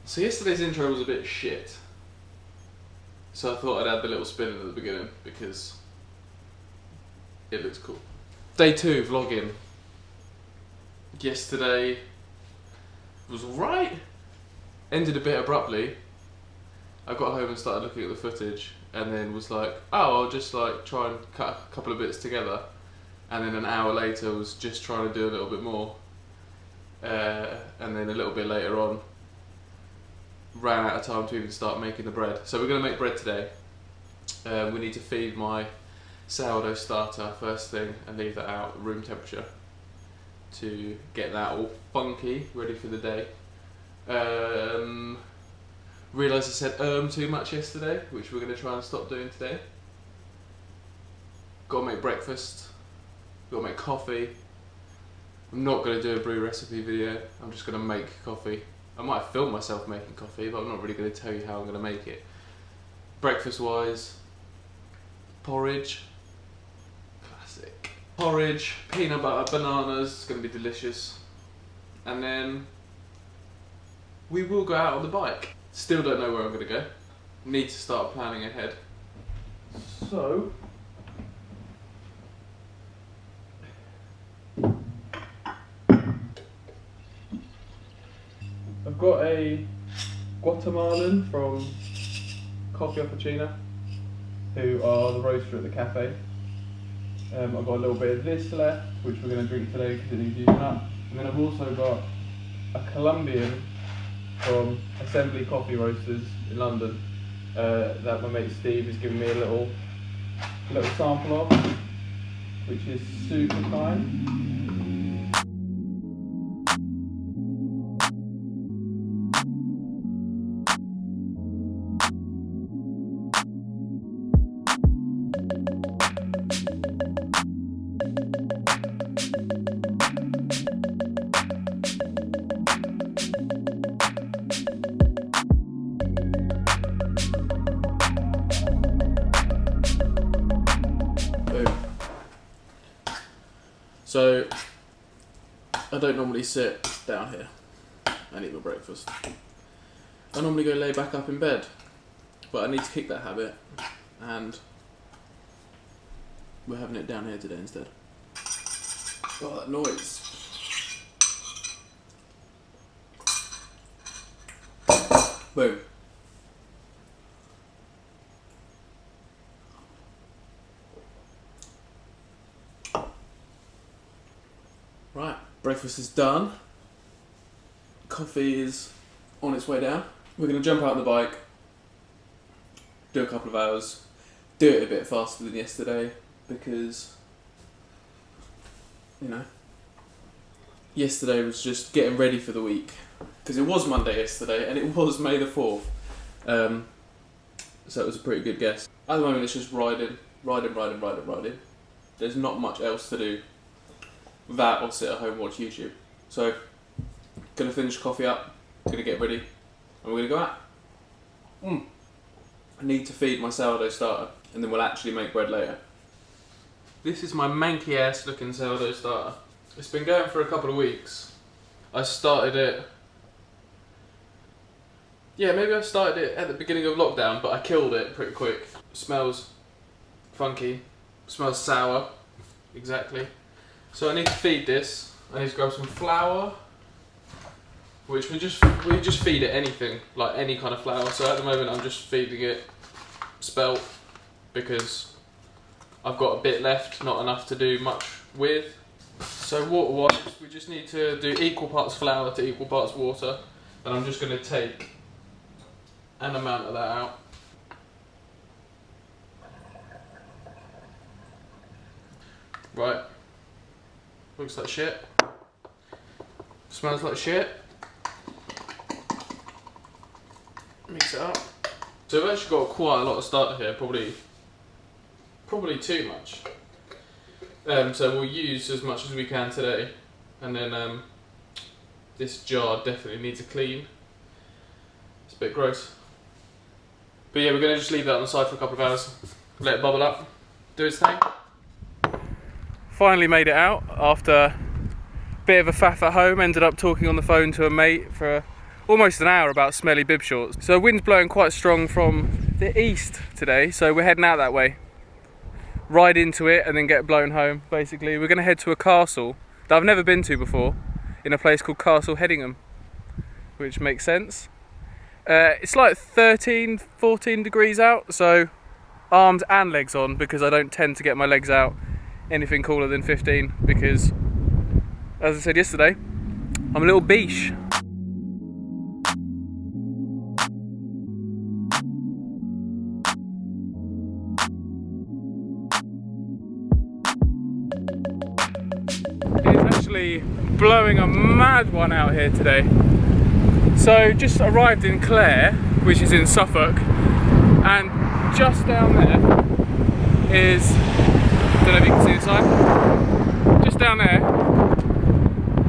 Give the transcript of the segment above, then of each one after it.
So yesterday's intro was a bit shit. So I thought I'd add the little spin at the beginning because it looks cool. Day 2 vlogging. Yesterday was alright. Ended a bit abruptly. I got home and started looking at the footage and then was like, oh, I'll just like try and cut a couple of bits together. And then an hour later was just trying to do a little bit more. And then a little bit later on, ran out of time to even start making the bread. So we're going to make bread today. We need to feed my sourdough starter first thing and leave that out at room temperature to get that all funky, ready for the day. Realised I said too much yesterday, which we're going to try and stop doing today. Got to make breakfast, got to make coffee. I'm not going to do a brew recipe video, I'm just going to make coffee. I might film myself making coffee, but I'm not really going to tell you how I'm going to make it. Breakfast wise, porridge, classic. Porridge, peanut butter, bananas, it's going to be delicious. And then we will go out on the bike. Still don't know where I'm going to go. Need to start planning ahead. So, I've got a Guatemalan from Coffee Opportuna, who are the roaster at the cafe. I've got a little bit of this left, which we're going to drink today because it needs using up. And then I've also got a Colombian from Assembly Coffee Roasters in London that my mate Steve has given me a little sample of, which is super kind. So, I don't normally sit down here and eat my breakfast. I normally go lay back up in bed, but I need to kick that habit, and we're having it down here today instead. Oh, that noise. Boom. Right, breakfast is done. Coffee is on its way down. We're going to jump out on the bike, do a couple of hours, do it a bit faster than yesterday because, you know, yesterday was just getting ready for the week because it was Monday yesterday and it was May the 4th. So it was a pretty good guess. At the moment it's just riding. There's not much else to do. That or sit at home and watch YouTube. So, gonna finish coffee up, gonna get ready, and we're gonna go out. I need to feed my sourdough starter, and then we'll actually make bread later. This is my manky ass looking sourdough starter. It's been going for a couple of weeks. I started it, maybe I started it at the beginning of lockdown, but I killed it pretty quick. Smells funky, smells sour, exactly. So I need to feed this. I need to grab some flour, which we just feed it anything, like any kind of flour. So at the moment I'm just feeding it spelt because I've got a bit left, not enough to do much with. So water-wise, we just need to do equal parts flour to equal parts water, and I'm just going to take an amount of that out. Right. Looks like shit. Smells like shit. Mix it up. So I've actually got quite a lot of starter here, probably too much. So we'll use as much as we can today, and then this jar definitely needs a clean. It's a bit gross. But yeah, we're going to just leave that on the side for a couple of hours, let it bubble up, do its thing. Finally made it out after a bit of a faff at home. Ended up talking on the phone to a mate for almost an hour about smelly bib shorts. So wind's blowing quite strong from the east today, so we're heading out that way. Ride into it and then get blown home, basically. We're going to head to a castle that I've never been to before, in a place called Castle Hedingham, which makes sense. It's like 13, 14 degrees out, so arms and legs on, because I don't tend to get my legs out anything cooler than 15, because, as I said yesterday, I'm a little beesh. It's actually blowing a mad one out here today. So just arrived in Clare, which is in Suffolk, and just down there is, don't know if you can see the sign, just down there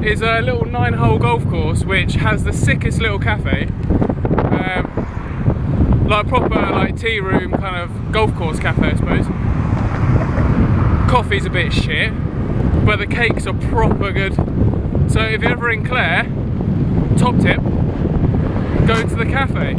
is a little 9-hole golf course which has the sickest little cafe, like a proper like tea room kind of golf course cafe, I suppose. Coffee's a bit shit, but the cakes are proper good. So if you're ever in Clare, top tip, go to the cafe.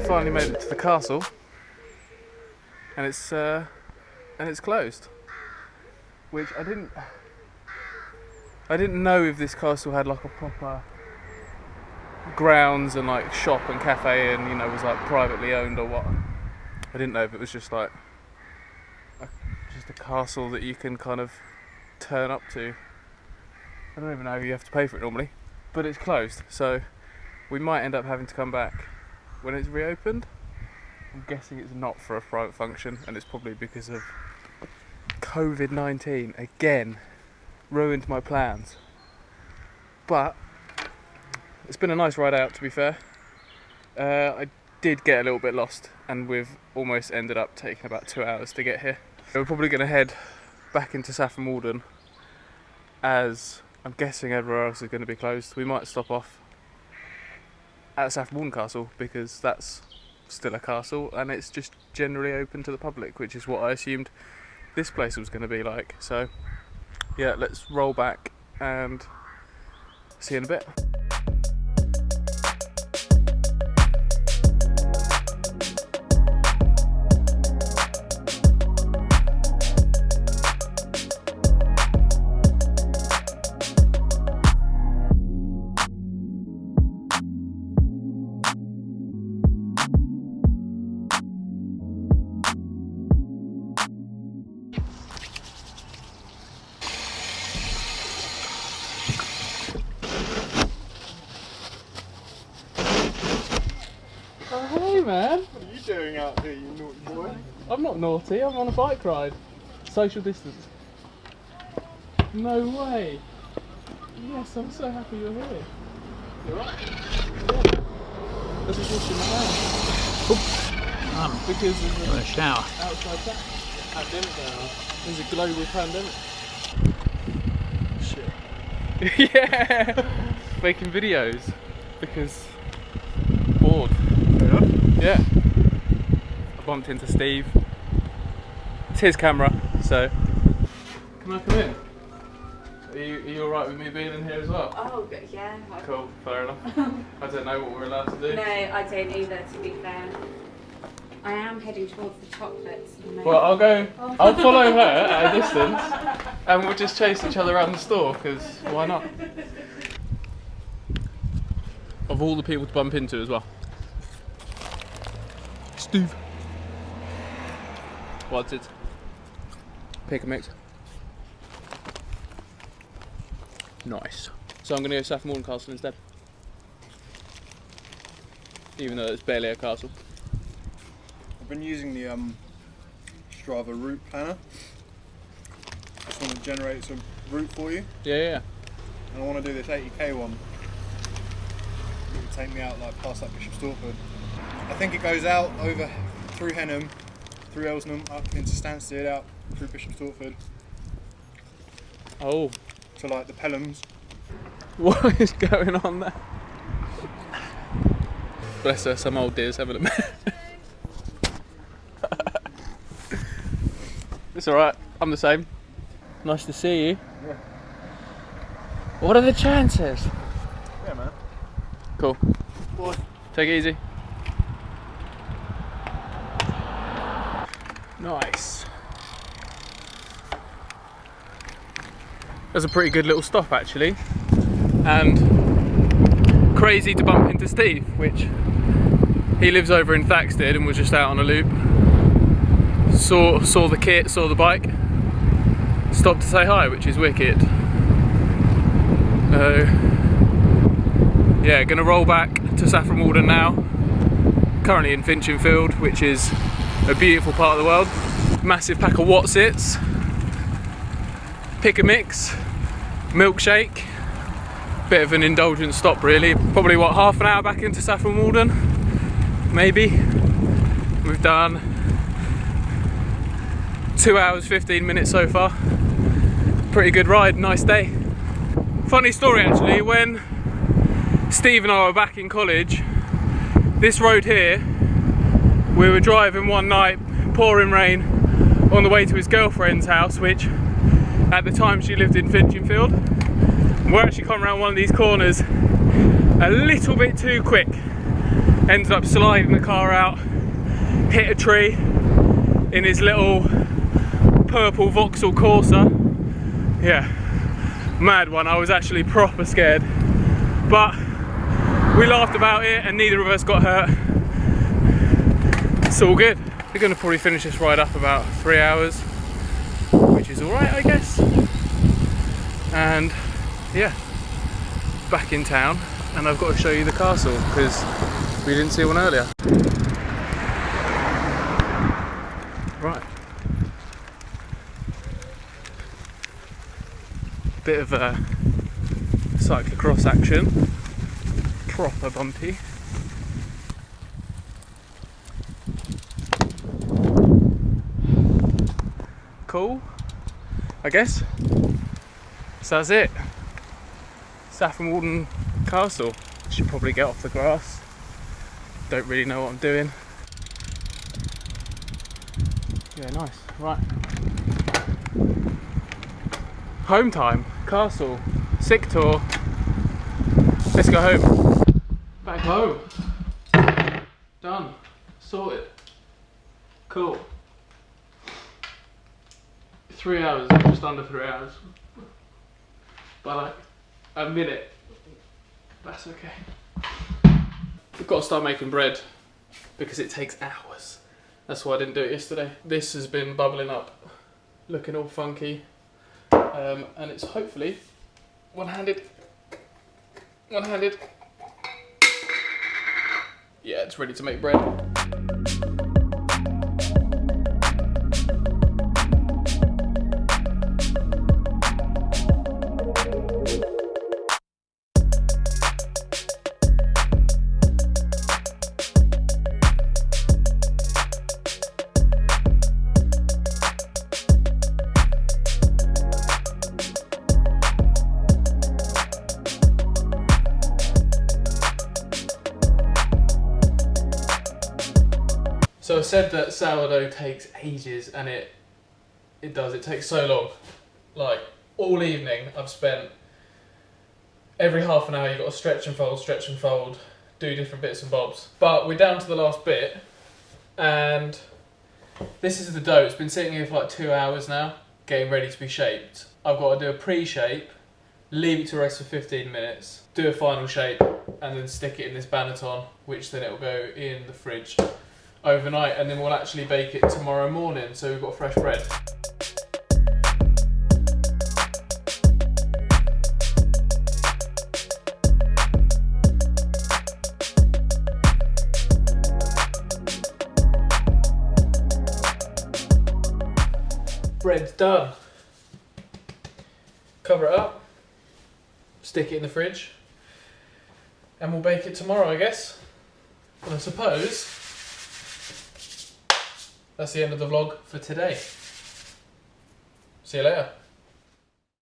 Finally made it to the castle, and it's closed. Which I didn't know if this castle had like a proper grounds and like shop and cafe, and you know, was like privately owned or what. I didn't know if it was just like just a castle that you can kind of turn up to. I don't even know if you have to pay for it normally, but it's closed, so we might end up having to come back when it's reopened. I'm guessing it's not for a private function, and it's probably because of COVID-19 again. Ruined my plans, but it's been a nice ride out, to be fair. I did get a little bit lost, and we've almost ended up taking about 2 hours to get here. We're probably going to head back into Saffron Walden, as I'm guessing everywhere else is going to be closed. We might stop off at Saffron Walden Castle, because that's still a castle and it's just generally open to the public, which is what I assumed this place was going to be like. So yeah, let's roll back and see you in a bit. Man, what are you doing out here, you naughty boy? I'm not naughty, I'm on a bike ride. Social distance. No way. Yes, I'm so happy you're here. You alright? Yeah. Let's just wash my hands. Because there's a shower outside pandemic now. There's a global pandemic. Shit. Yeah! Making videos. Because bored. Yeah, I bumped into Steve. It's his camera, so. Can I come in? Are you alright with me being in here as well? Oh, good, yeah. Cool, fair enough. I don't know what we're allowed to do. No, I don't either, to be fair. I am heading towards the chocolates. Well, I'll follow her at a distance and we'll just chase each other around the store, because why not? Of all the people to bump into as well. Steve. What's it? Pick a mix. Nice. So I'm going to go Saffron Walden Castle instead. Even though it's barely a castle. I've been using the Strava route planner. Just want to generate some route for you. Yeah. And I want to do this 80k one. It would take me out like past that Bishop Stortford. I think it goes out over through Henham, through Elsnham, up into Stansted, out through Bishop Stortford. Oh. To like the Pelhams. What is going on there? Bless her, some old dears having a mess. It's alright, I'm the same. Nice to see you. Yeah. What are the chances? Yeah, man. Cool. Boy. Take it easy. Nice. That's a pretty good little stop actually. And crazy to bump into Steve, which he lives over in Thaxted and was just out on a loop. Saw the kit, saw the bike, stopped to say hi, which is wicked. Yeah, gonna roll back to Saffron Walden now. Currently in Finchinfield, which is a beautiful part of the world. Massive pack of Watsits, pick a mix, milkshake. Bit of an indulgent stop really. Probably what, half an hour back into Saffron Walden, maybe. We've done 2 hours 15 minutes so far. Pretty good ride, nice day. Funny story actually, when Steve and I were back in college, this road here, we were driving one night, pouring rain, on the way to his girlfriend's house, which at the time she lived in Finchinfield. We're actually coming around one of these corners a little bit too quick. Ended up sliding the car out, hit a tree in his little purple Vauxhall Corsa. Yeah, mad one. I was actually proper scared, but we laughed about it and neither of us got hurt. It's all good. We're gonna probably finish this ride up about 3 hours, which is all right, I guess. And yeah, back in town, and I've got to show you the castle because we didn't see one earlier. Right. Bit of a cyclocross action. Proper bumpy. Cool, I guess. So that's it. Saffron Walden Castle. Should probably get off the grass. Don't really know what I'm doing. Yeah, nice. Right. Home time. Castle. Sick tour. Let's go home. Back home. Done. Sorted. Cool. 3 hours, just under 3 hours. By like a minute. That's okay. We've got to start making bread because it takes hours. That's why I didn't do it yesterday. This has been bubbling up, looking all funky. And it's hopefully one-handed. One-handed. Yeah, it's ready to make bread. So I said that sourdough takes ages, and it does. It takes so long. Like all evening I've spent, every half an hour you've got to stretch and fold, do different bits and bobs. But we're down to the last bit, and this is the dough. It's been sitting here for like 2 hours now, getting ready to be shaped. I've got to do a pre-shape, leave it to rest for 15 minutes, do a final shape, and then stick it in this banneton, which then it'll go in the fridge overnight, and then we'll actually bake it tomorrow morning, so we've got fresh bread. Bread's done. Cover it up, stick it in the fridge, and we'll bake it tomorrow, I guess. And I suppose that's the end of the vlog for today. See you later.